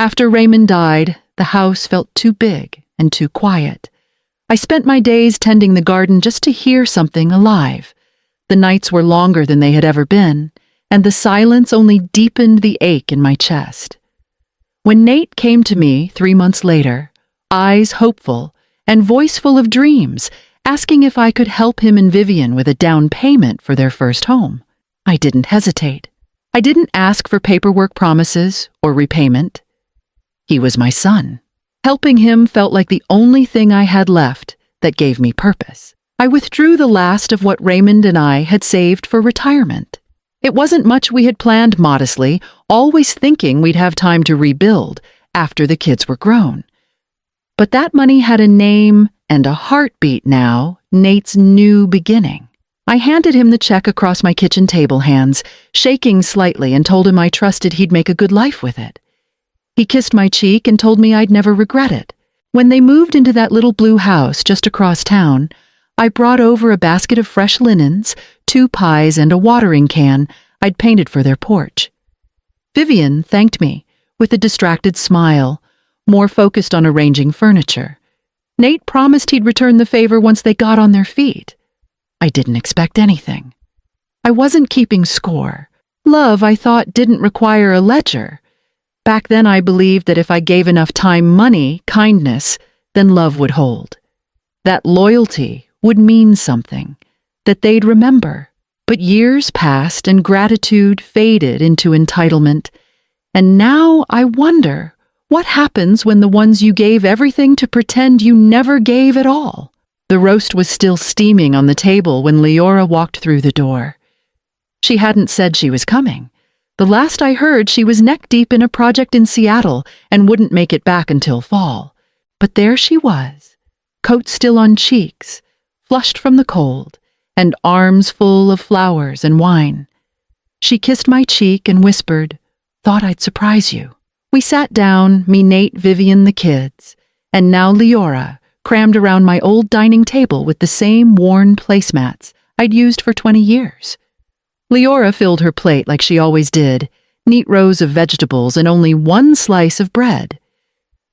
After Raymond died, the house felt too big and too quiet. I spent my days tending the garden just to hear something alive. The nights were longer than they had ever been, and the silence only deepened the ache in my chest. When Nate came to me 3 months later, eyes hopeful and voice full of dreams, asking if I could help him and Vivian with a down payment for their first home, I didn't hesitate. I didn't ask for paperwork promises or repayment. He was my son. Helping him felt like the only thing I had left that gave me purpose. I withdrew the last of what Raymond and I had saved for retirement. It wasn't much we had planned modestly, always thinking we'd have time to rebuild after the kids were grown. But that money had a name and a heartbeat now, Nate's new beginning. I handed him the check across my kitchen table hands, shaking slightly, and told him I trusted he'd make a good life with it. He kissed my cheek and told me I'd never regret it. When they moved into that little blue house just across town, I brought over a basket of fresh linens, 2 pies, and a watering can I'd painted for their porch. Vivian thanked me with a distracted smile, more focused on arranging furniture. Nate promised he'd return the favor once they got on their feet. I didn't expect anything. I wasn't keeping score. Love, I thought, didn't require a ledger. Back then I believed that if I gave enough time, money, kindness, then love would hold. That loyalty would mean something, that they'd remember. But years passed and gratitude faded into entitlement. And now I wonder, what happens when the ones you gave everything to pretend you never gave at all? The roast was still steaming on the table when Leora walked through the door. She hadn't said she was coming. The last I heard, she was neck-deep in a project in Seattle and wouldn't make it back until fall. But there she was, coat still on cheeks, flushed from the cold, and arms full of flowers and wine. She kissed my cheek and whispered, "Thought I'd surprise you." We sat down, me, Nate, Vivian, the kids, and now Leora, crammed around my old dining table with the same worn placemats I'd used for 20 years. Leora filled her plate like she always did, neat rows of vegetables and only 1 slice of bread.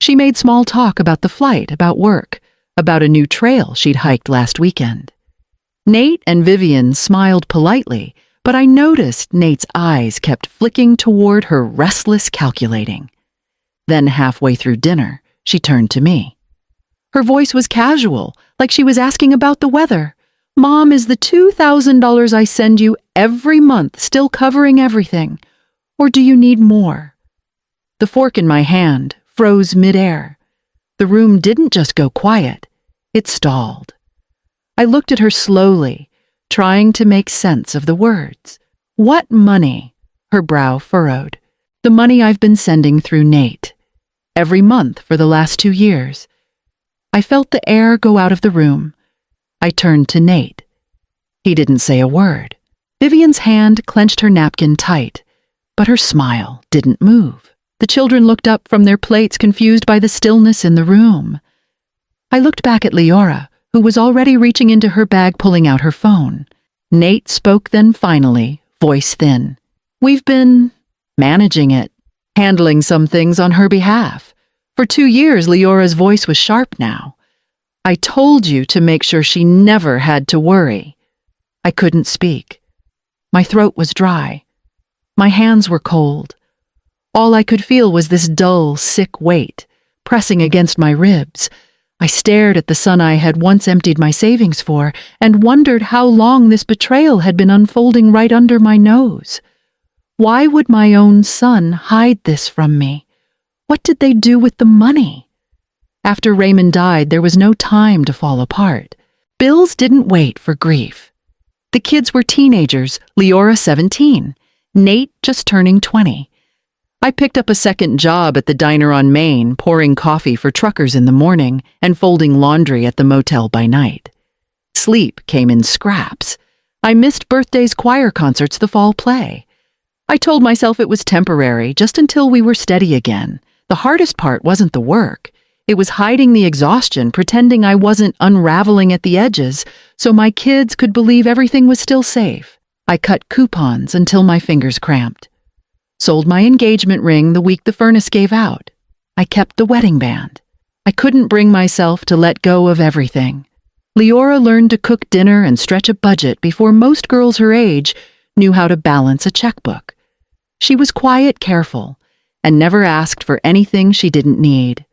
She made small talk about the flight, about work, about a new trail she'd hiked last weekend. Nate and Vivian smiled politely, but I noticed Nate's eyes kept flicking toward her, restless calculating. Then halfway through dinner, she turned to me. Her voice was casual, like she was asking about the weather. "Mom, is the $2,000 I send you every month still covering everything? Or do you need more?" The fork in my hand froze midair. The room didn't just go quiet, it stalled. I looked at her slowly, trying to make sense of the words. "What money?" Her brow furrowed. "The money I've been sending through Nate. Every month for the last 2 years. I felt the air go out of the room. I turned to Nate. He didn't say a word. Vivian's hand clenched her napkin tight, but her smile didn't move. The children looked up from their plates, confused by the stillness in the room. I looked back at Leora, who was already reaching into her bag, pulling out her phone. Nate spoke then finally, voice thin. "We've been managing it, handling some things on her behalf. For 2 years, Leora's voice was sharp now. I told you to make sure she never had to worry." I couldn't speak. My throat was dry. My hands were cold. All I could feel was this dull, sick weight, pressing against my ribs. I stared at the son I had once emptied my savings for, and wondered how long this betrayal had been unfolding right under my nose. Why would my own son hide this from me? What did they do with the money? After Raymond died, there was no time to fall apart. Bills didn't wait for grief. The kids were teenagers, Leora 17, Nate just turning 20. I picked up a second job at the diner on Main, pouring coffee for truckers in the morning and folding laundry at the motel by night. Sleep came in scraps. I missed birthdays, choir concerts, the fall play. I told myself it was temporary, just until we were steady again. The hardest part wasn't the work. It was hiding the exhaustion, pretending I wasn't unraveling at the edges, so my kids could believe everything was still safe. I cut coupons until my fingers cramped. Sold my engagement ring the week the furnace gave out. I kept the wedding band. I couldn't bring myself to let go of everything. Leora learned to cook dinner and stretch a budget before most girls her age knew how to balance a checkbook. She was quiet, careful, and never asked for anything she didn't need.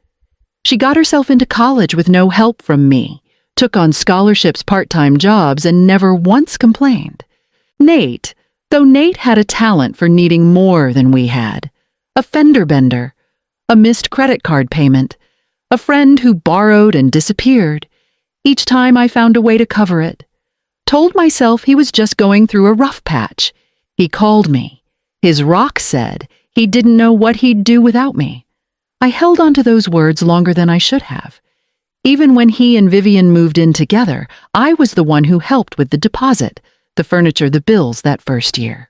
She got herself into college with no help from me, took on scholarships, part-time jobs, and never once complained. Nate had a talent for needing more than we had, a fender bender, a missed credit card payment, a friend who borrowed and disappeared. Each time I found a way to cover it. Told myself he was just going through a rough patch. He called me. His rock said he didn't know what he'd do without me. I held on to those words longer than I should have. Even when he and Vivian moved in together, I was the one who helped with the deposit, the furniture, the bills that first year.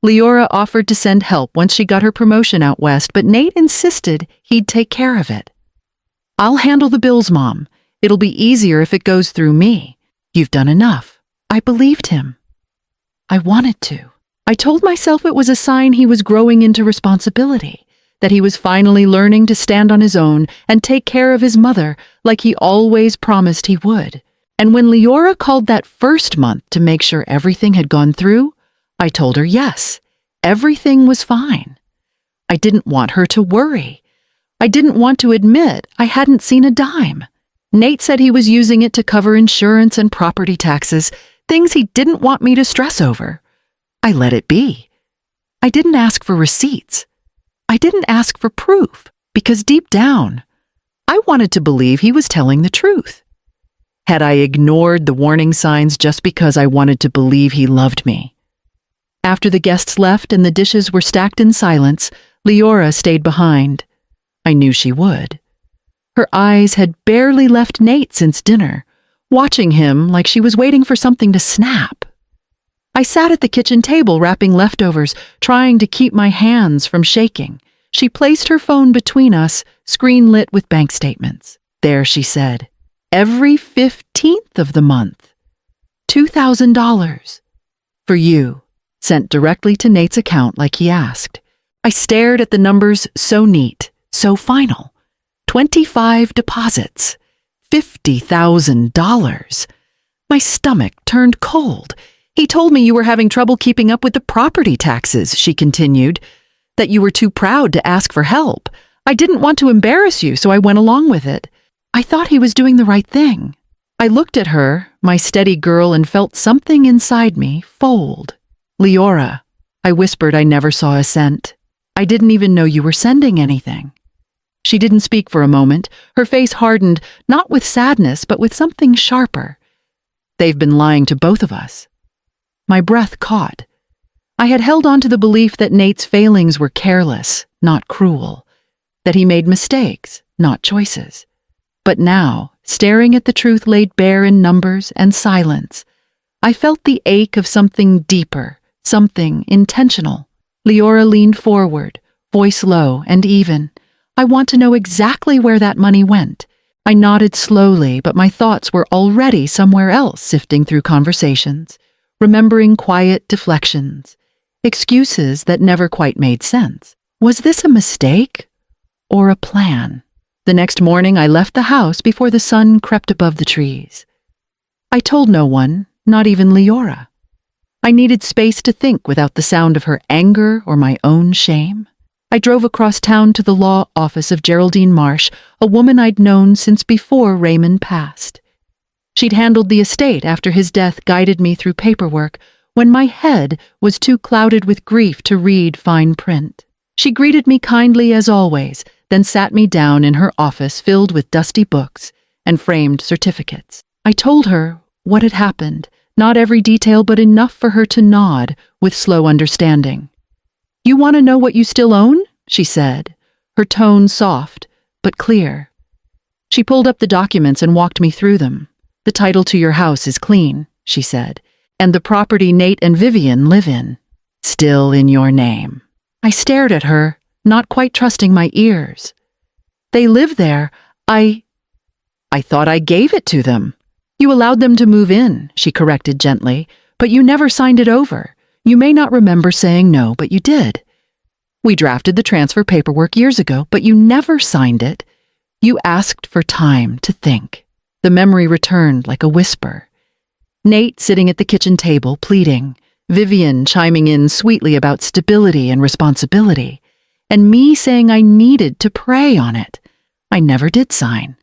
Leora offered to send help once she got her promotion out west, but Nate insisted he'd take care of it. "I'll handle the bills, Mom. It'll be easier if it goes through me. You've done enough." I believed him. I wanted to. I told myself it was a sign he was growing into responsibility, that he was finally learning to stand on his own and take care of his mother like he always promised he would. And when Leora called that first month to make sure everything had gone through, I told her yes, everything was fine. I didn't want her to worry. I didn't want to admit I hadn't seen a dime. Nate said he was using it to cover insurance and property taxes, things he didn't want me to stress over. I let it be. I didn't ask for receipts. I didn't ask for proof, because deep down, I wanted to believe he was telling the truth. Had I ignored the warning signs just because I wanted to believe he loved me? After the guests left and the dishes were stacked in silence, Leora stayed behind. I knew she would. Her eyes had barely left Nate since dinner, watching him like she was waiting for something to snap. I sat at the kitchen table wrapping leftovers, trying to keep my hands from shaking. She placed her phone between us, screen lit with bank statements. There, she said, every 15th of the month. $2,000. For you, sent directly to Nate's account like he asked. I stared at the numbers, so neat, so final. 25 deposits. $50,000. My stomach turned cold. He told me you were having trouble keeping up with the property taxes, she continued, that you were too proud to ask for help. I didn't want to embarrass you, so I went along with it. I thought he was doing the right thing. I looked at her, my steady girl, and felt something inside me fold. Leora, I whispered. I never saw a cent. I didn't even know you were sending anything. She didn't speak for a moment. Her face hardened, not with sadness, but with something sharper. They've been lying to both of us. My breath caught. I had held on to the belief that Nate's failings were careless, not cruel, that he made mistakes, not choices. But now, staring at the truth laid bare in numbers and silence, I felt the ache of something deeper, something intentional. Leora leaned forward, voice low and even. I want to know exactly where that money went. I nodded slowly, but my thoughts were already somewhere else, sifting through conversations, remembering quiet deflections, excuses that never quite made sense. Was this a mistake or a plan? The next morning I left the house before the sun crept above the trees. I told no one, not even Leora. I needed space to think without the sound of her anger or my own shame. I drove across town to the law office of Geraldine Marsh, a woman I'd known since before Raymond passed. She'd handled the estate after his death, guided me through paperwork when my head was too clouded with grief to read fine print. She greeted me kindly as always, then sat me down in her office filled with dusty books and framed certificates. I told her what had happened, not every detail but enough for her to nod with slow understanding. "You want to know what you still own?" she said, her tone soft but clear. She pulled up the documents and walked me through them. "The title to your house is clean," she said, "and the property Nate and Vivian live in, still in your name." I stared at her, not quite trusting my ears. "They live there. I thought I gave it to them." "You allowed them to move in," she corrected gently, "but you never signed it over. You may not remember saying no, but you did." We drafted the transfer paperwork years ago, but you never signed it. You asked for time to think. The memory returned like a whisper. Nate sitting at the kitchen table, pleading. Vivian chiming in sweetly about stability and responsibility. And me saying I needed to pray on it. I never did sign.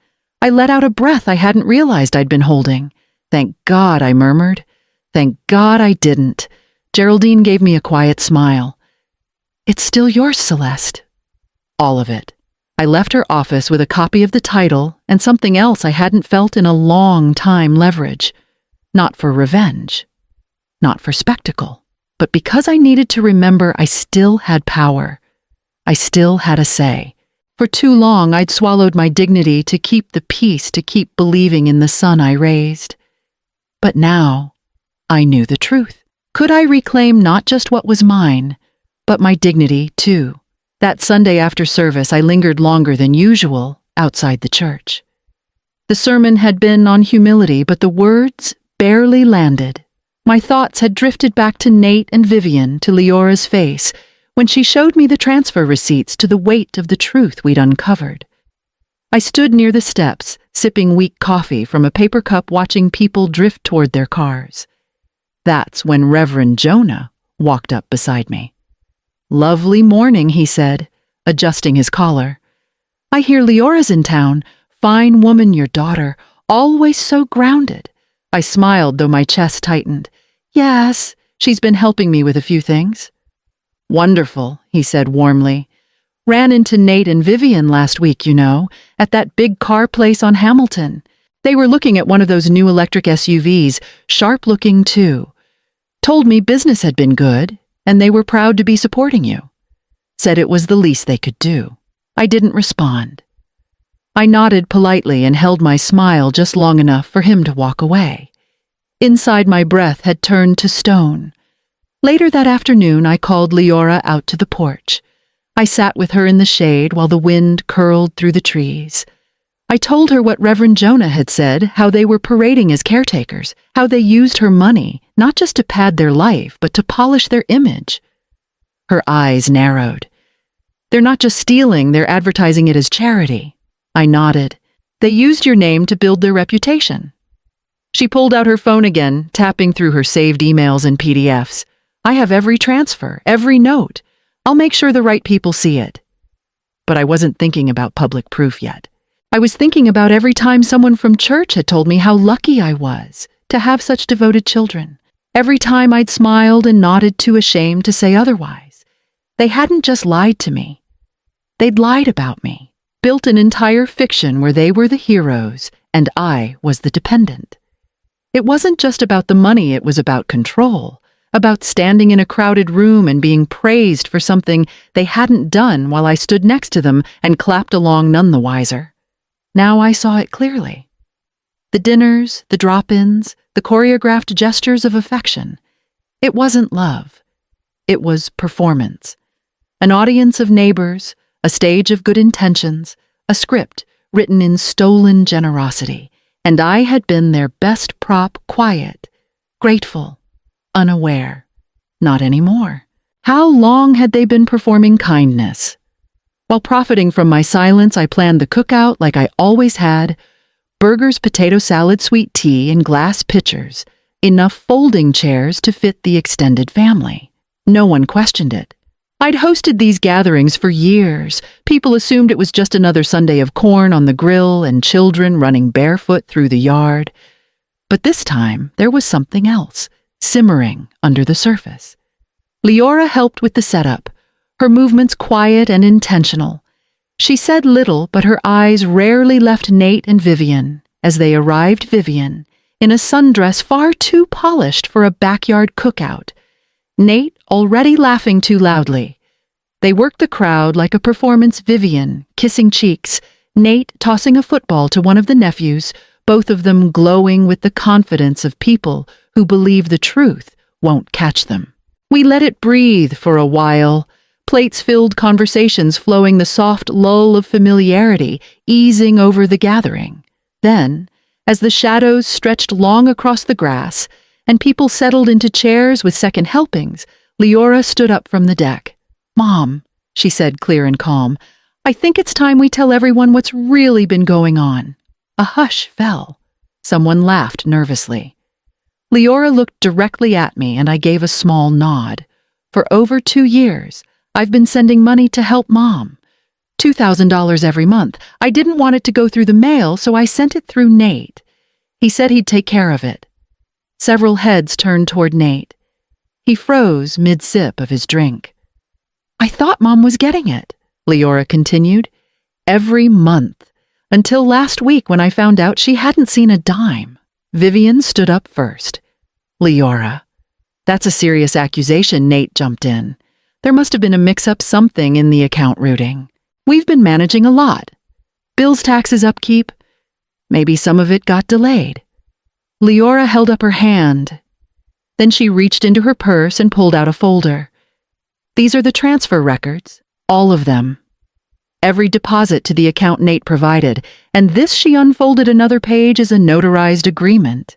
I let out a breath I hadn't realized I'd been holding. Thank God, I murmured. Thank God I didn't. Geraldine gave me a quiet smile. It's still yours, Celeste. All of it. I left her office with a copy of the title and something else I hadn't felt in a long time: leverage. Not for revenge. Not for spectacle. But because I needed to remember I still had power. I still had a say. For too long I'd swallowed my dignity to keep the peace, to keep believing in the son I raised. But now I knew the truth. Could I reclaim not just what was mine, but my dignity too? That Sunday after service, I lingered longer than usual outside the church. The sermon had been on humility, but the words barely landed. My thoughts had drifted back to Nate and Vivian, to Leora's face, when she showed me the transfer receipts, to the weight of the truth we'd uncovered. I stood near the steps, sipping weak coffee from a paper cup, watching people drift toward their cars. That's when Reverend Jonah walked up beside me. "Lovely morning," he said, adjusting his collar. "I hear Leora's in town. Fine woman, your daughter, always so grounded." I smiled, though my chest tightened. "Yes, she's been helping me with a few things." "Wonderful," he said warmly. "Ran into Nate and Vivian last week, you know, at that big car place on Hamilton. They were looking at one of those new electric SUVs, sharp-looking too. Told me business had been good, and they were proud to be supporting you. Said it was the least they could do." I didn't respond. I nodded politely and held my smile just long enough for him to walk away. Inside, my breath had turned to stone. Later that afternoon, I called Leora out to the porch. I sat with her in the shade while the wind curled through the trees. I told her what Reverend Jonah had said, how they were parading as caretakers, how they used her money, not just to pad their life, but to polish their image. Her eyes narrowed. "They're not just stealing, they're advertising it as charity." I nodded. "They used your name to build their reputation." She pulled out her phone again, tapping through her saved emails and PDFs. "I have every transfer, every note. I'll make sure the right people see it." But I wasn't thinking about public proof yet. I was thinking about every time someone from church had told me how lucky I was to have such devoted children. Every time I'd smiled and nodded, too ashamed to say otherwise. They hadn't just lied to me. They'd lied about me, built an entire fiction where they were the heroes and I was the dependent. It wasn't just about the money, it was about control, about standing in a crowded room and being praised for something they hadn't done while I stood next to them and clapped along none the wiser. Now I saw it clearly. The dinners, the drop-ins, the choreographed gestures of affection. It wasn't love. It was performance. An audience of neighbors, a stage of good intentions, a script written in stolen generosity, and I had been their best prop, quiet, grateful, unaware. Not anymore. How long had they been performing kindness? While profiting from my silence, I planned the cookout like I always had: burgers, potato salad, sweet tea, and glass pitchers, enough folding chairs to fit the extended family. No one questioned it. I'd hosted these gatherings for years. People assumed it was just another Sunday of corn on the grill and children running barefoot through the yard. But this time, there was something else, simmering under the surface. Leora helped with the setup, her movements quiet and intentional. She said little, but her eyes rarely left Nate and Vivian as they arrived. Vivian, in a sundress far too polished for a backyard cookout. Nate already laughing too loudly. They worked the crowd like a performance. Vivian kissing cheeks, Nate tossing a football to one of the nephews, both of them glowing with the confidence of people who believe the truth won't catch them. We let it breathe for a while. Plates filled, conversations flowing, the soft lull of familiarity easing over the gathering. Then, as the shadows stretched long across the grass and people settled into chairs with second helpings, Leora stood up from the deck. "Mom," she said, clear and calm. "I think it's time we tell everyone what's really been going on." A hush fell. Someone laughed nervously. Leora looked directly at me, and I gave a small nod. For over 2 years, I've been sending money to help Mom. $2,000 every month. I didn't want it to go through the mail, so I sent it through Nate. He said he'd take care of it. Several heads turned toward Nate. He froze mid-sip of his drink. "I thought Mom was getting it," Leora continued. "Every month, until last week when I found out she hadn't seen a dime." Vivian stood up first. "Leora, that's a serious accusation," Nate jumped in. "There must have been a mix-up something in the account routing. We've been managing a lot. Bills, taxes, upkeep. Maybe some of it got delayed." Leora held up her hand. Then she reached into her purse and pulled out a folder. "These are the transfer records, all of them. Every deposit to the account Nate provided, and this," she unfolded another page, "is a notarized agreement.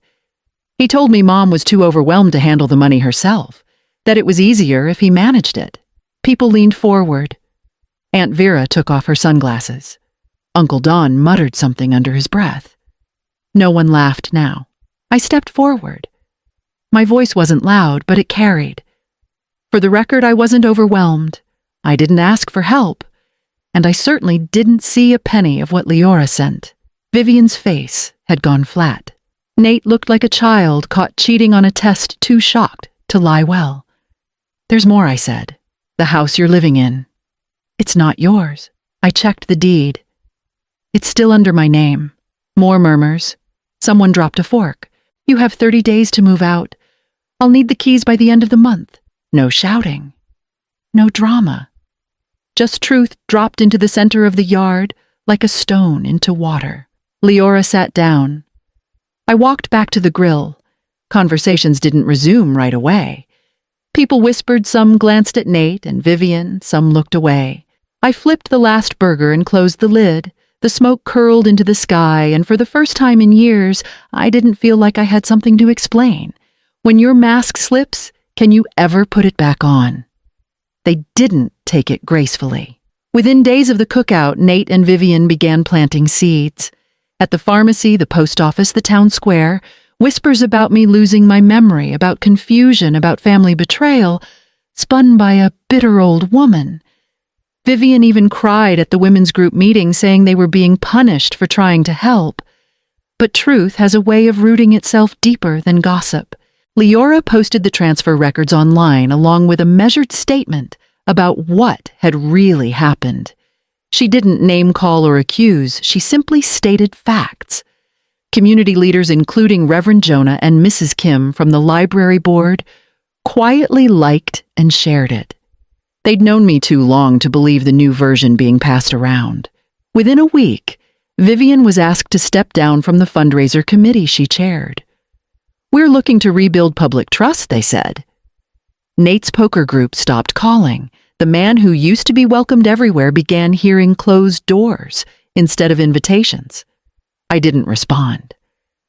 He told me Mom was too overwhelmed to handle the money herself, that it was easier if he managed it." People leaned forward. Aunt Vera took off her sunglasses. Uncle Don muttered something under his breath. No one laughed now. I stepped forward. My voice wasn't loud, but it carried. For the record, I wasn't overwhelmed. I didn't ask for help. And I certainly didn't see a penny of what Leora sent. Vivian's face had gone flat. Nate looked like a child caught cheating on a test, too shocked to lie well. "There's more," I said. "The house you're living in. It's not yours." I checked the deed. "It's still under my name." More murmurs. Someone dropped a fork. "You have 30 days to move out. I'll need the keys by the end of the month." No shouting. No drama. Just truth dropped into the center of the yard like a stone into water. Leora sat down. I walked back to the grill. Conversations didn't resume right away. People whispered, some glanced at Nate and Vivian, some looked away. I flipped the last burger and closed the lid. The smoke curled into the sky, and for the first time in years, I didn't feel like I had something to explain. When your mask slips, can you ever put it back on? They didn't take it gracefully. Within days of the cookout, Nate and Vivian began planting seeds. At the pharmacy, the post office, the town square, whispers about me losing my memory, about confusion, about family betrayal, spun by a bitter old woman. Vivian even cried at the women's group meeting, saying they were being punished for trying to help. But truth has a way of rooting itself deeper than gossip. Leora posted the transfer records online along with a measured statement about what had really happened. She didn't name-call or accuse, she simply stated facts. Community leaders, including Reverend Jonah and Mrs. Kim from the library board, quietly liked and shared it. They'd known me too long to believe the new version being passed around. Within a week, Vivian was asked to step down from the fundraiser committee she chaired. "We're looking to rebuild public trust," they said. Nate's poker group stopped calling. The man who used to be welcomed everywhere began hearing closed doors instead of invitations. I didn't respond.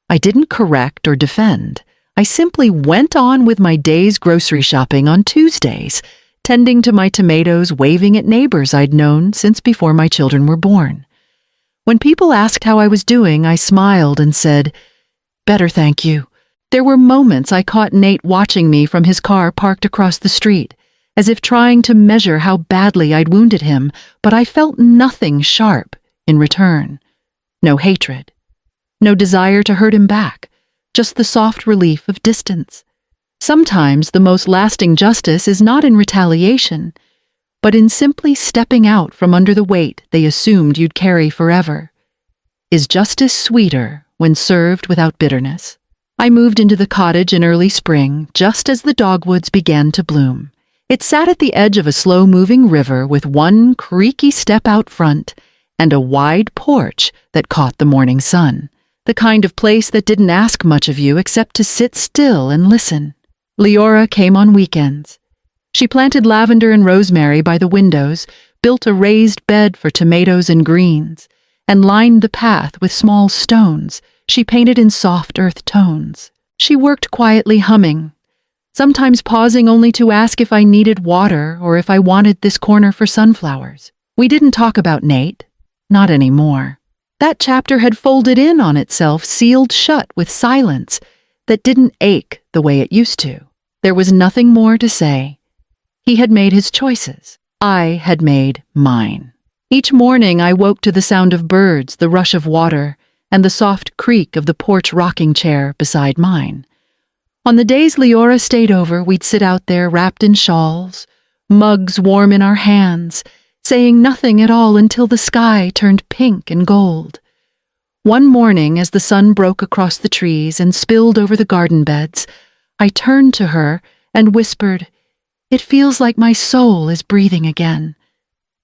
I didn't correct or defend. I simply went on with my day's grocery shopping on Tuesdays, tending to my tomatoes, waving at neighbors I'd known since before my children were born. When people asked how I was doing, I smiled and said, "Better, thank you." There were moments I caught Nate watching me from his car parked across the street, as if trying to measure how badly I'd wounded him, but I felt nothing sharp in return. No hatred. No desire to hurt him back. Just the soft relief of distance. Sometimes the most lasting justice is not in retaliation, but in simply stepping out from under the weight they assumed you'd carry forever. Is justice sweeter when served without bitterness? I moved into the cottage in early spring, just as the dogwoods began to bloom. It sat at the edge of a slow-moving river with one creaky step out front and a wide porch that caught the morning sun. The kind of place that didn't ask much of you except to sit still and listen. Leora came on weekends. She planted lavender and rosemary by the windows, built a raised bed for tomatoes and greens, and lined the path with small stones she painted in soft earth tones. She worked quietly humming. sometimes pausing only to ask if I needed water or if I wanted this corner for sunflowers. We didn't talk about Nate. Not anymore. That chapter had folded in on itself, sealed shut with silence that didn't ache the way it used to. There was nothing more to say. He had made his choices. I had made mine. Each morning I woke to the sound of birds, the rush of water, and the soft creak of the porch rocking chair beside mine. On the days Leora stayed over, we'd sit out there wrapped in shawls, mugs warm in our hands, saying nothing at all until the sky turned pink and gold. One morning, as the sun broke across the trees and spilled over the garden beds, I turned to her and whispered, "It feels like my soul is breathing again."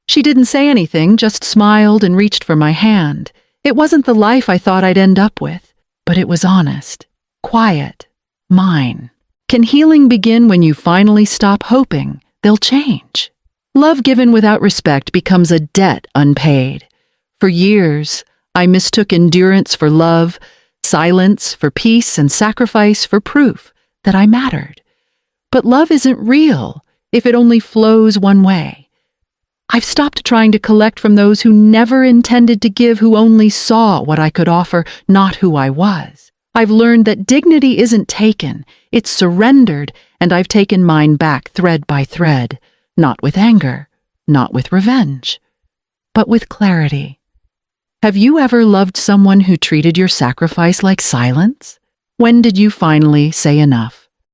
She didn't say anything, just smiled and reached for my hand. It wasn't the life I thought I'd end up with, but it was honest, quiet, mine. Can healing begin when you finally stop hoping they'll change? Love given without respect becomes a debt unpaid. For years, I mistook endurance for love, silence for peace, and sacrifice for proof that I mattered. But love isn't real if it only flows one way. I've stopped trying to collect from those who never intended to give, who only saw what I could offer, not who I was. I've learned that dignity isn't taken, it's surrendered, and I've taken mine back thread by thread, not with anger, not with revenge, but with clarity. Have you ever loved someone who treated your sacrifice like silence? When did you finally say enough?